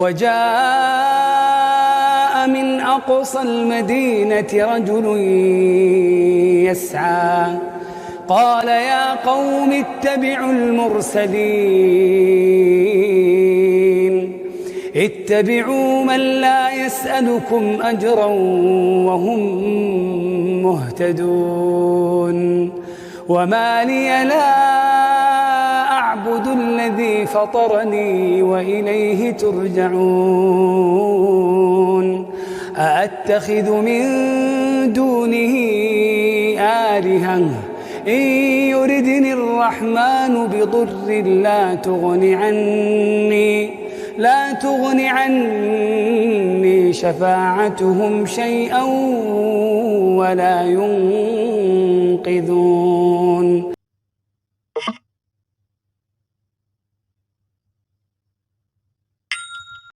وجاء من أقصى المدينة رجل يسعى قال يا قوم اتبعوا المرسلين اتبعوا من لا يسألكم أجرا وهم مهتدون وما لي لا أعبد الذي فطرني وإليه ترجعون أأتخذ من دونه آلهة إن يردني الرحمن بضر لا تغن عني شفاعتهم شيئا ولا ينقذون